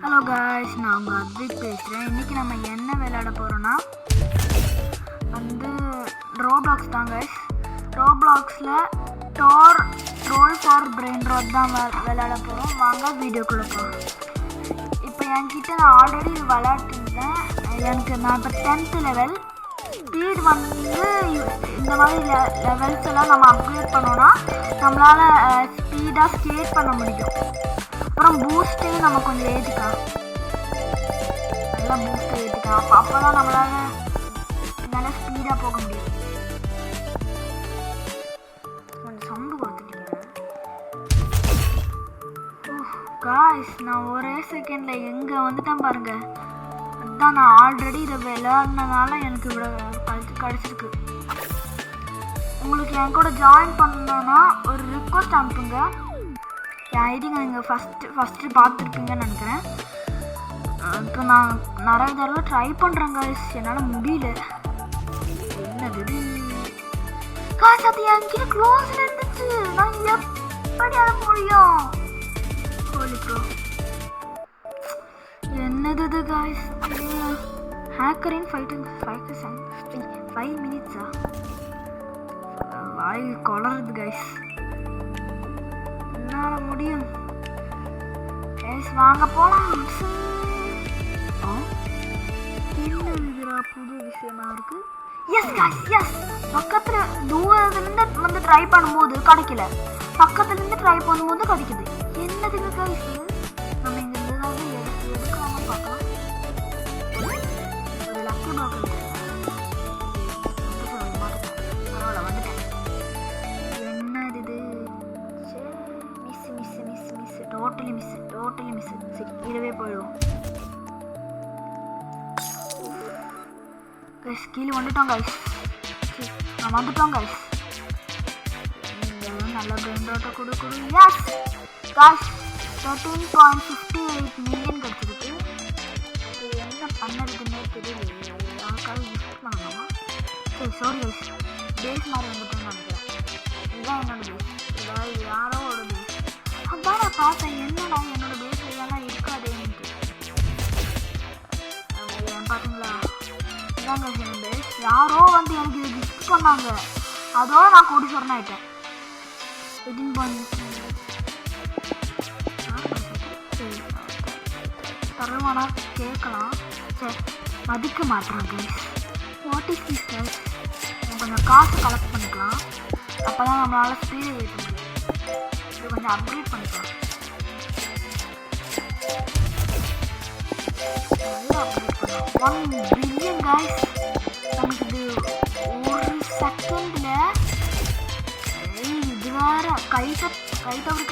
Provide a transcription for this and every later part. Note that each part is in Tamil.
ஹலோ காய்ஸ், நான் உங்கள் அத்விக் பேசுகிறேன். இன்றைக்கி நம்ம என்ன விளையாட போகிறோன்னா வந்து ரோப்ளாக்ஸ் தான் காய்ஸ். ரோப்ளாக்ஸில் ரோல் ஃபார் பிரெயின் ராட் தான் விளையாட போகிறோம். வாங்க வீடியோக்குள்ளே போகிறோம். இப்போ என்கிட்ட நான் ஆல்ரெடி இது விளையாட்டுருந்தேன். எனக்கு நான் இப்போ 10th லெவல். ஸ்பீட் வந்து இந்த மாதிரி லெவல்ஸ் எல்லாம் நம்ம அப்கிரேட் பண்ணோன்னா நம்மளால் ஸ்பீடாக ஸ்கேட் பண்ண முடியும். அப்புறம் பூஸ்ட்டையும் நம்ம கொஞ்சம் ஏற்றிக்கலாம், நல்லா பூஸ்ட்டை ஏற்றிக்கலாம். அப்போ தான் நம்மளால் நல்லா ஸ்பீடாக போக முடியும். கொஞ்சம் சவுண்டு கொடுத்துட்டீங்க. காய்ஸ், நான் ஒரே செகண்டில் எங்கே வந்துட்டேன் பாருங்கள். அதுதான் நான் ஆல்ரெடி இதை விளையாடினதால எனக்கு இவ்வளோ கிடச்சிருக்கு. உங்களுக்கு என் கூட ஜாயின் பண்ணணுன்னா ஒரு ரிக்வஸ்ட் அனுப்புங்க. என் ஐடிங்க நீங்கள் ஃபஸ்ட்டு பார்த்துருப்பீங்கன்னு நினைக்கிறேன். இப்போ நான் நிறைய தடவை ட்ரை பண்ணுறேங்க, என்னால் முடியல. என்னது காசு? அது என்கிட்ட க்ளோஸில் இருந்துச்சு. நான் எப்படி அட முடியும்? ஹோலி ப்ரோ, என்னது இது காய்ஸ்? ஹேக்கரின் 5 மினிட்ஸா? வாய் கொளருது காய்ஸ். என்னால் முடியும் கைஸ், வாங்க போகலாம். என்ன இதுரா புது விஷயமா இருக்கு? Yes guys, yes. பக்கத்தில் தூரத்துலேருந்து வந்து ட்ரை பண்ணும்போது கிடைக்கல, பக்கத்துலேருந்து ட்ரை பண்ணும்போது கிடைக்குது. என்னதுக்கு காய்ஸ்? நம்ம இங்கே இருந்ததாக எடுக்காம பார்க்கலாம். ஒரு லக்கி பிளாக் பரவாயில்ல, வந்துட்டேன். என்னது இது? Totally miss. சரி, இதுவே போயிடுவோம். கைஸ், கீழே வந்துட்டோம் கைஸ். நான் வந்துட்டோம் கைஸ். நல்ல பிரெயின் ராட்டை கொடு. எஸ் கைஸ், 13.58 மில்லியன் கிடச்சிருக்கு. இது என்ன பண்ணுறதுன்னே தெரியல. யாருக்காவது யூஸ் பண்ணலாமா? சரி, சாரி கைஸ். பேஸ் மாதிரி வந்துட்டோம்னு நினைக்கிறேன். இதுதான் என்னோட பேஸ். இதாவது யாரோட பேஸ். அதான் நான் பார்த்தேன், என்னடா என்னோட பேஸ் இதெல்லாம் இருக்காதேன்ட்டு. பார்த்தீங்களா? இதாங்க என் பேஸ். யாரோ வந்து எனக்கு இது கிஃப்ட் பண்ணாங்க. அதோட நான் கோடீஸ்வரன் ஆகிட்டேன். 18 தருவானா கேட்கலாம். சரி, மதிக்க மாட்டேன் பேஸ். What is this guys? கொஞ்சம் காசு கலெக்ட் பண்ணிக்கலாம். அப்போ தான் நம்மளால் ஸ்பீடை ஏற்ற முடியும். இது கொஞ்சம் அப்கிரேட் பண்ணிக்கலாம். நல்லா அப்கிரேட் பண்ணலாம். 1 பில்லியன் கைஸ். நமக்கு இது ஒரு செகண்டில் இது வேறு கை தவறி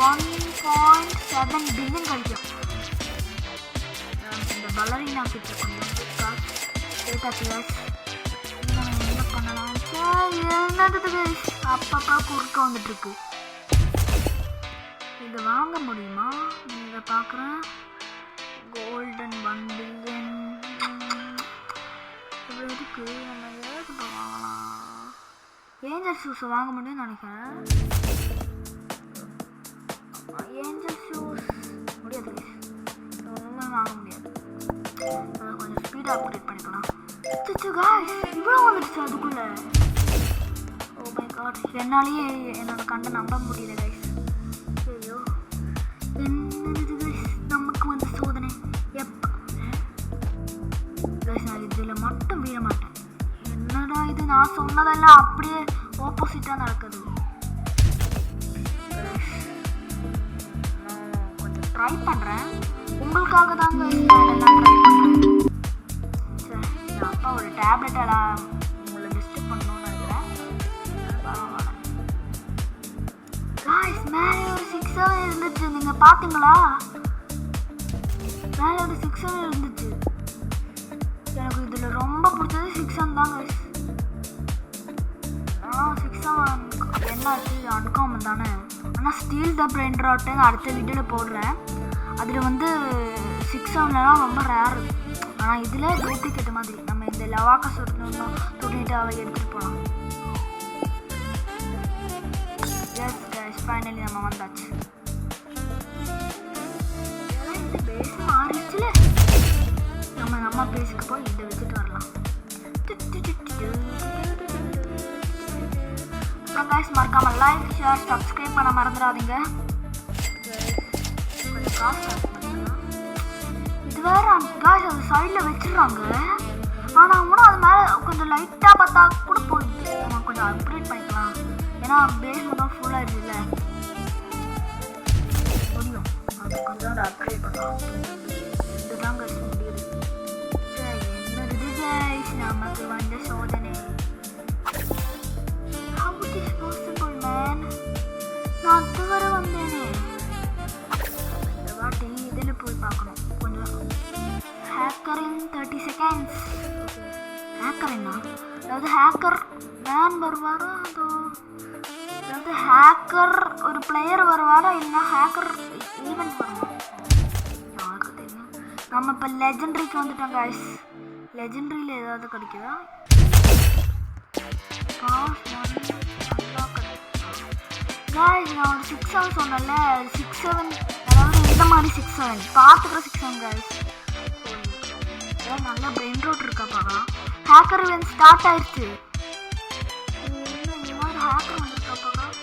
1.7 பில்லியன் கிடைக்கும். இந்த பலரினா கிட்ட கொஞ்சம் கேட்டாச்சு கைஸ். என்ன பண்ணலாம்? என்னது அப்பப்போ குறுக்க வந்துட்டுருக்கு. இதை வாங்க முடியுமா? இதை பார்க்குறேன். Golden 1 billion. இது எதுக்கு? நம்ம எதுக்கு வாங்கலாம்? ஏஞ்சல் ஷூஸை வாங்க முடியும்னு நினைக்கிறேன். ஏஞ்சல் ஷூஸ் முடியாது, ஒன்றுமே வாங்க முடியாது. அதை கொஞ்சம் ஸ்பீடாக அப்கிரேட் பண்ணிக்கலாம். இவ்வளோ வந்துடுச்சு அதுக்குள்ளே. ஓ மை காட், என்னாலேயே என்னோட கண்டை நம்ப முடியல கைஸ். ஐயோ, என்னது கைஸ்? நமக்கு வந்து சோதனை எப்போ கைஸ்? நான் இதில் மட்டும் வீழ மாட்டேன். என்னடா இது? நான் சொன்னதெல்லாம் அப்படியே ஆப்போசிட்டாக நடக்குது. நான் கொஞ்சம் ட்ரை பண்ணுறேன், உங்களுக்காக தாங்க இதெல்லாம் ட்ரை பண்ணுறேன். சரி, நான் அப்பா ஒரு டேப்லெட்டெல்லாம் உங்களை டிஸ்டர்ப் பண்ணணும்னு நினைக்கிறேன். காய்ஸ், மேலே ஒரு 6 இருந்துச்சு. நீங்கள் பார்த்தீங்களா? மேலே ஒரு 6 இருந்துச்சு. எனக்கு இதில் ரொம்ப பிடிச்சது 6 தான் கைஸ். 6 என்னாச்சு? அன்காமன் தானே. ஆனால் ஸ்டீல் த பிரெயின் ராட்டை அடுத்த வீடியோவில் போடுறேன். அதில் வந்து 6 ரொம்ப ரேர். ஆனால் இதில் டூப்ளிகேட் மாதிரி நம்ம இந்த லவாக்கா தொட்டிட்டு அவை எடுத்துகிட்டு போகலாம். எஸ் கைஸ், ஃபைனலி நம்ம வந்தாச்சு. பேஸுக்கு போய் இதை வச்சுட்டு வரலாம். அப்புறம் கைஸ் மறக்காம லைக் ஷேர் சப்ஸ்கிரைப் பண்ண மறந்துடாதீங்க. கொஞ்சம் காசு இது வேற கைஸ் அது சைடில் வச்சிடுறாங்க. ஆனால் கூட அது மேலே கொஞ்சம் லைட்டாக பார்த்தா கூட போயிடுது. நம்ம கொஞ்சம் அப்கிரேட் பண்ணிக்கலாம். ஏன்னா பேஸ் மட்டும் ஃபுல்லாக இருக்குல்ல முடியும். அது கொஞ்சம் அப்கிரேட் பண்ணலாம். இதுதான் கைஸ் முடியுது. சரி என்னது கைஸ் நமக்கு வந்த சோதனை. How it is possible man? நான் அது வர வந்தேனே. இந்த வாட்டி இதில் போய் பார்க்கணும். கொஞ்சம் ஹேக்கர் இன் 30 seconds. ஹேக்கர் என்ன? அதாவது ஹேக்கர் மேன் வருவாரா? அதாவது ஹேக்கர் ஒரு பிளேயர் வருவாரா இல்லைன்னா ஹேக்கர் ஈவெண்ட் வருவாரா? யாருக்கு தெரியும். நம்ம இப்போ லெஜெண்டரிக்கு வந்துட்டோம் கைஸ். லெஜெண்டரியில் ஏதாவது கிடைக்குதா? கைஸ் நான் ஒரு 6-7 சொன்னல. 6-7 அதாவது இந்த மாதிரி 6-7 பார்த்துக்கிற 6-7 கைஸ். அதாவது நல்ல பிரெயின் ரோட் இருக்கா பார்க்கலாம். ஹேக்கர் இவன் ஸ்டார்ட் ஆயிடுச்சு. இந்த மாதிரி ஹேக்கர் வந்துருக்கா பார்க்கலாம்.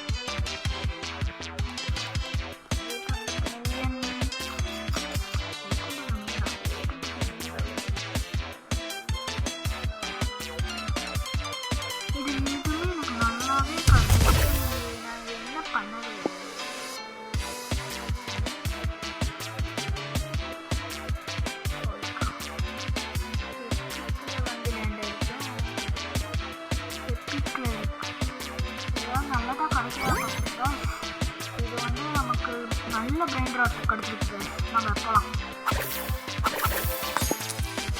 இது எதுவுமே எனக்கு நல்லாவே கற்றுக்கிட்டு நான் என்ன பண்ணவே நல்லதாக கிடைக்கிறா. இது வந்து நமக்கு நல்ல பிரெயின் ராட் கிடைச்சிருக்கு. நாங்கள் இருக்கலாம்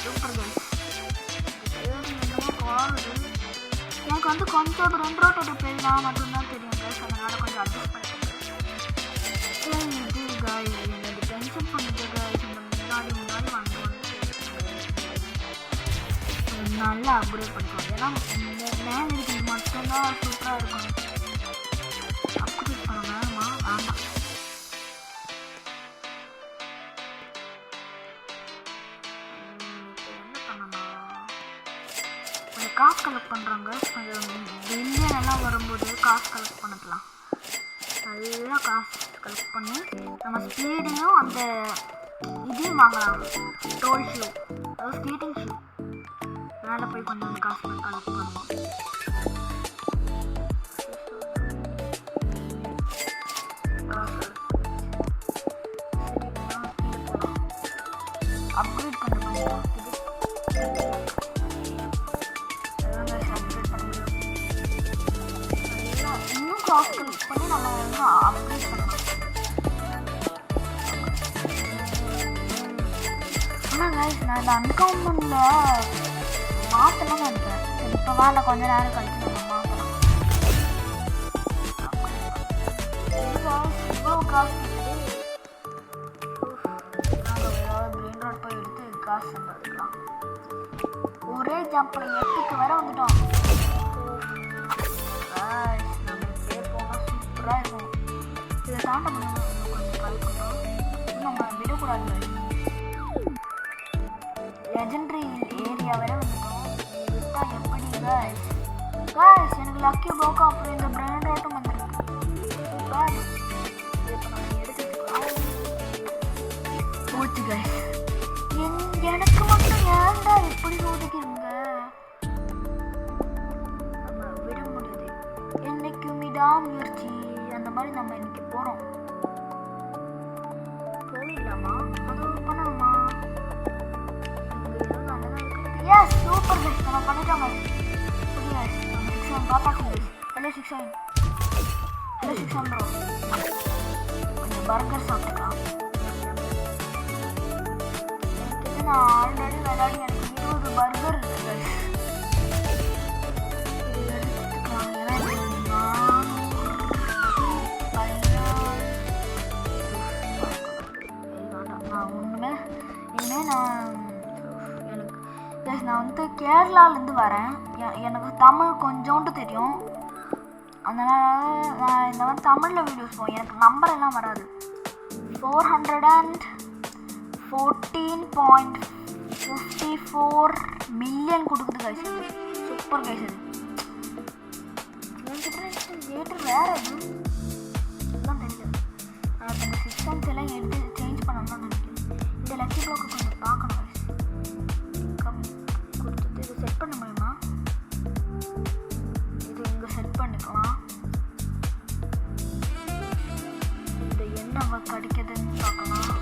சூப்பர் கைஸ். என்னமோ போகுது. எனக்கு வந்து கொஞ்சம் பிரெயின் ராட்டோட பேர் நான் மட்டும்தான் தெரியும் கைஸ். அதனால் கொஞ்சம் அட்ஜஸ்ட் பண்ணிக்கிறேன். இது கைஸ் எனக்கு டென்ஷன் பண்ணிட்டு கைஸ். இந்த முன்னாடி வந்து நல்லா அப்கிரேட் பண்ணிக்கோங்க. ஏன்னா மேலே இருக்கிறது மட்டும்தான் சூப்பராக இருக்கும். அப்கிரேட் பண்ண வேணுமா? வேண்டாம். என்ன பண்ணணும்? கொஞ்சம் காசு கலெக்ட் பண்ணுறாங்க. கொஞ்சம் பில்லியன் எல்லாம் வரும்போது காசு கலெக்ட் பண்ணிக்கலாம். நல்லா காசு கலெக்ட் பண்ணி நம்ம ஸ்பீடையும் அந்த இதையும் வாங்கலாம். டோல் ஷூ அதாவது ஸ்கேட்டிங் ஷூ மேலே போய் கொஞ்சம் காசு கலெக்ட் பண்ணுவோம். அப்கிரேட் பண்ண முடியும். இன்னும் காசு கலெக்ட் பண்ணி நம்ம வந்து அப்கிரேட் பண்ணலாம். ஆனால் கைஸ் நான் இந்த அன்கவுண்டனில் மாற்றலாம் நினைக்கிறேன். இப்போ வாழ கொஞ்ச நேரம் கழிச்சு நம்ம மாற்றலாம். இவ்வளோ காசு நாங்கள் ஏதாவது பிரெயின் ரோட் போய் எடுத்து காசு சம்பாதிக்கலாம். ஒரே ஜம்பில் 8க்கு வர வந்துட்டோம். நம்ம இப்படியே போனால் சூப்பராக இருக்கும். இதை தாண்ட முடியும். கொஞ்சம் கலக்கணும். நம்ம விடக்கூடாது. லெஜெண்டரி ஏரியா வரை வந்துட்டோம். விட்டால் எப்படி கைஸ்? கைஸ் எனக்கு லக்கி போக்கா அப்புறம் இந்த பிரெயின் ரோட்டும் வந்துருக்கு. கைஸ் இப்போ நம்ம எடுத்துக்கலாம். போச்சு கைஸ். எனக்கு மட்டும் ஏன்டா எப்படி ஒதுக்கிறீங்க? நம்ம விட முடியாது. என்னைக்கும் விடாமுயற்சி. அந்த மாதிரி நம்ம இன்னைக்கு போகிறோம். போயிடலாமா? அது பண்ணணுமா? Yes, super guys. நம்ம பண்ணிட்டோம் guys. Okay guys. நம்ம 6-7 பாப்பாச்சு guys. ஹலோ 6-7. Hello 6-7 bro. கொஞ்சம் பர்கர் சாப்பிட்டுக்கலாம். எனக்கு நான் ஆல்ரெடி விளையாடி எனக்கு 20 பர்கர் இருக்கு guys. இது எடுத்துக்கலாம். ஏன்னா நான் ஒன்றுமே இனிமேல் நான் வந்து கேரளாலேருந்து வரேன். எனக்கு தமிழ் கொஞ்சோண்டு தெரியும். அதனால் நான் இந்த மாதிரி தமிழில் வீடியோஸ் போவேன். எனக்கு நம்பர் எல்லாம் வராது. 414.5 54 மில்லியன் கொடுக்குது கைஸ். Super guys. இது ஏற்று வேறு எதுவும் இதுதான் தெரியல. இந்த சிஸ்டம்ஸ் எல்லாம் எடுத்து சேஞ்ச் பண்ணணும்னு நினைக்கிறேன். இந்த லக்கி ப்ளாக்கு கொஞ்சம் பார்க்கணும் கைஸ். கொடுத்துட்டு இது செட் பண்ண முடியுமா? இது இங்கே செட் பண்ணிக்கலாம். இது என்ன ஒர்க் அடிக்குதுன்னு பார்க்கலாம்.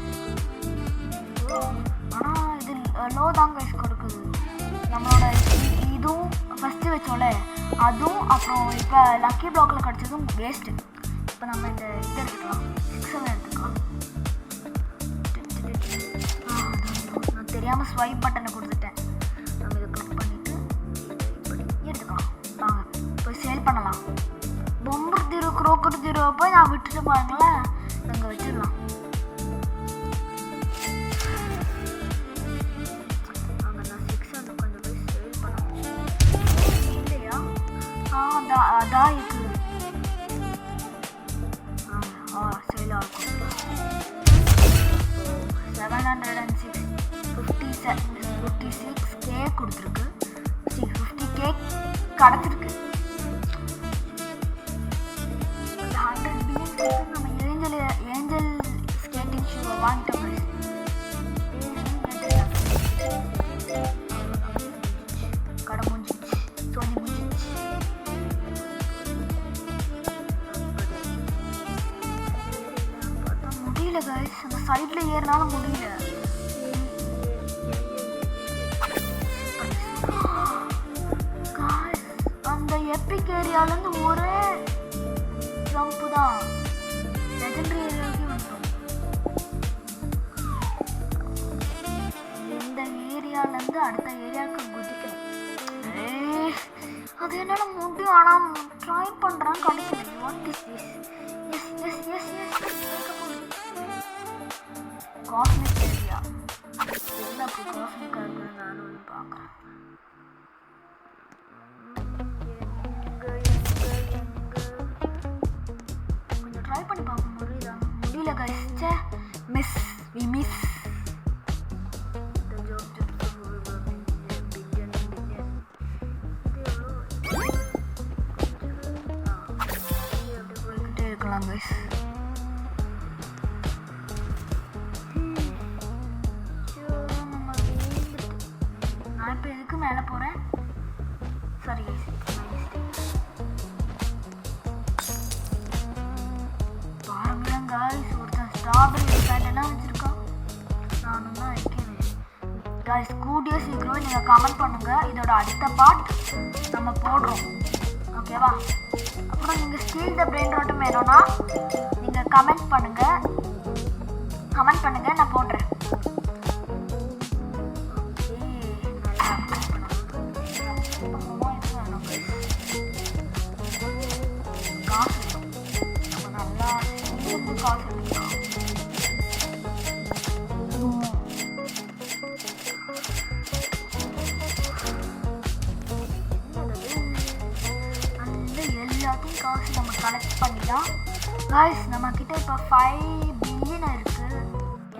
ஆனால் இது லோ தான் கைஸ் கொடுக்குது. நம்மளோட இதுவும் ஃபஸ்ட்டு வச்சோம்ல அதுவும் அப்புறம் இப்போ லக்கி ப்ளாக்கில் கிடச்சதும் வேஸ்ட்டு. இப்போ நம்ம இந்த இது எடுத்துக்கலாம், 6 எடுத்துக்கலாம். நான் தெரியாமல் ஸ்வைப் பட்டனை கொடுத்துட்டேன். நம்ம இதை கிளிக் பண்ணிவிட்டு இப்படி எடுத்துக்கலாம். வாங்க போய் சேல் பண்ணலாம். பொம்பர் தீரோ குரோக்கர் தீரோ போய் நான் விட்டுட்டு பாருங்களேன். நாங்கள் வச்சிடலாம். அதான் இருக்குது. சேல் ஆகும். 756K கொடுத்துருக்கு. 50K கிடச்சிருக்கு. 100 பில்லியன் நம்ம ஏஞ்சல் ஸ்கேட்டிங் ஷூவை வாங்கிட்டோம். கடை முடிஞ்சிச்சு, சோனி முடிஞ்சிச்சு. முடியல கைஸ், அந்த சைடில் ஏறினாலும் முடியல. அந்த எப்பிக் ஏரியாலேருந்து ஒரே ஜம்ப்பு தான் லெஜெண்டரி ஏரியாவுக்கே வந்துடும். இந்த ஏரியாலேருந்து அடுத்த ஏரியாவுக்கு குதிக்கணும். அது என்னால் முடியும், ஆனால் ட்ரை பண்ணுறேன் கிடைக்கல. What is this? Yes yes yes yes cosmic area. என்ன அப்படி காஸ்மிக்காக இருக்குன்னு நானும் வந்து பார்க்குறேன். கொஞ்சம் ட்ரை பண்ணி பார்க்க முடியல கைஸ். Miss we miss. இருக்கலாம் கைஸ். நான் இப்போ இதுக்கு மேலே போகிறேன். சாரி கைஸ், பாருங்களேன் கைஸ், ஒருத்தன் ஸ்ட்ராபெரி பேட்டெல்லாம் வச்சுருக்கான். நானும் தான் வைக்கிறேன் கைஸ். கூடிய சீக்கிரம் நீங்கள் கமெண்ட் பண்ணுங்கள், இதோட அடுத்த பார்ட் நம்ம போடுறோம், ஓகேவா? அப்புறம் நீங்கள் ஸ்டீல் த பிரெயின் ராட்டும் வேணும்னா நீங்கள் கமெண்ட் பண்ணுங்கள், நான் போடுறேன். காசு நம்ம நல்லா காசு எல்லாத்தையும் காசு நம்ம கலெக்ட் பண்ணிடலாம் கைஸ். நம்மக்கிட்ட இப்போ 5 பில்லியன் இருக்குது.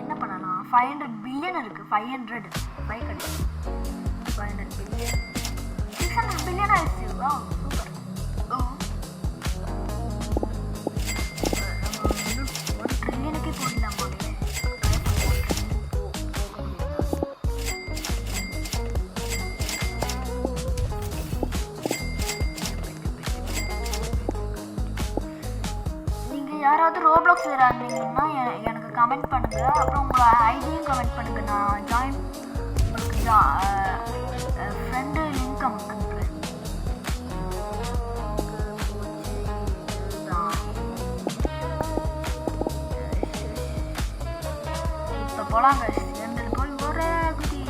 என்ன பண்ணலாம்? 500 பில்லியன் இருக்குது. 500 கிடையாது, 500 பில்லியன் 600 பில்லியன் ஆயிடுச்சு. வா சூப்பர். நம்ம இன்னும் 1 ட்ரில்லியனுக்கே போடலாம் போல. யாராவது ரோப்ளாக்ஸ் விளையாடுறீங்கன்னா எனக்கு கமெண்ட் பண்ணுங்கள். அப்புறம் உங்கள் ஐடியும் கமெண்ட் பண்ணுங்கள். நான் ஜாயின் உங்களுக்கு ஃப்ரெண்டு லிங்க் அனுப்புகிறேன். இப்போ போகலாங்க. எங்களுக்கு போய் ஒரே குதி.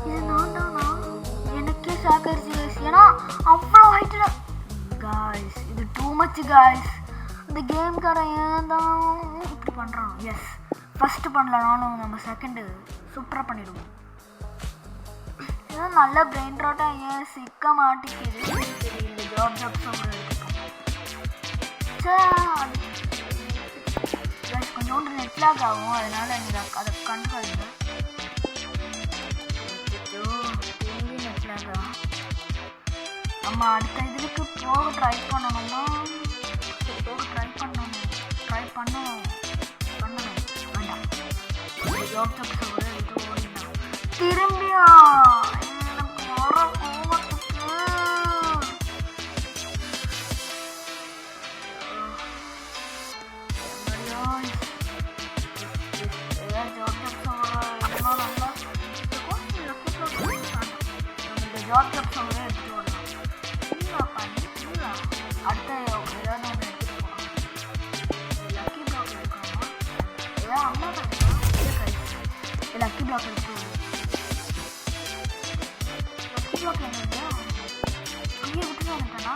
இது நான் தானா? எனக்கே சாக்கரிச்சு ஏன்னா அவ்வளோ ஹைட்டில் காய்ஸ். இது டூ மச் காய்ஸ். இந்த கேம்காரன் ஏன் தான் இப்படி பண்ணுறான்? எஸ், ஃபஸ்ட்டு பண்ணலனாலும் நம்ம செகண்டு சூப்பராக பண்ணிவிடுவோம். இதுதான் நல்ல பிரெயின் ராட்டாக ஏன் சிக்க மாட்டிக்குது தெரியல. ஜாப் சொல்கிறது கொஞ்சோண்டு நெட்டில் நெட்லாக் ஆகும், அதனால நீங்கள் அதை கண்டுக்காதீங்க. திரும்பி நெட்லாக் ஆகும். நம்ம அடுத்த இதுக்கு போக ட்ரை பண்ணணும்னா ட்ரை பண்ணணும் வேண்டாம். ஜாப் ஓடிடலாம். திரும்பியா எனக்கு வர கோவத்துக்கு ஜாப் ஜப்ஸ் எடுத்துட்டு வரலாம். அடுத்த ஏதாவது ஒன்று எடுத்துகிட்டு போகலாம். லக்கி பிளாக் எடுக்கணுமா? ஏதாவது அம்மா கிடைக்கலாம். லக்கி பிளாக் எடுத்து லக்கி பிளாக் என்ன அங்கேயே விட்டுட்டு வந்துட்டேன்னா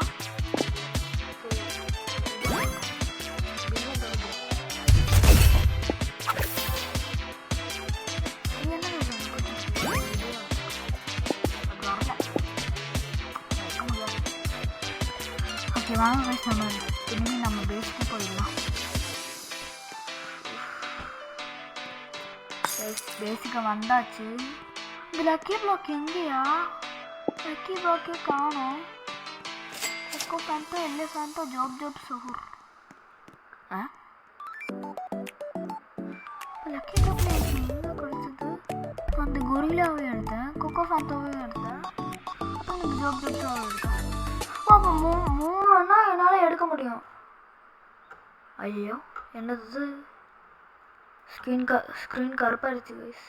வாங்க கைஸ், நம்ம திரும்பி நம்ம பேஸ்க்கு போயிடலாம். பேஸுக்கு வந்தாச்சு. இந்த லக்கி பிளாக் எங்கேயா? லக்கி பிளாக்கே காணோம். எக்கோ ஃபேண்டோ, எலிஃபேண்டோ, ஜாப் சுகூர். லக்கி பிளாக்ல எங்கே கிடைச்சது? அந்த கொரில்லாவே எடுத்தேன், கொக்கோ ஃபேண்டோவே எடுத்தேன், அந்த ஜாப் சுகூர் எடுத்தேன். அப்போ மூணுன்னா என்னால் எடுக்க முடியும். ஐயோ என்னது, ஸ்க்ரீன் கருப்பாயிருச்சு கைஸ்.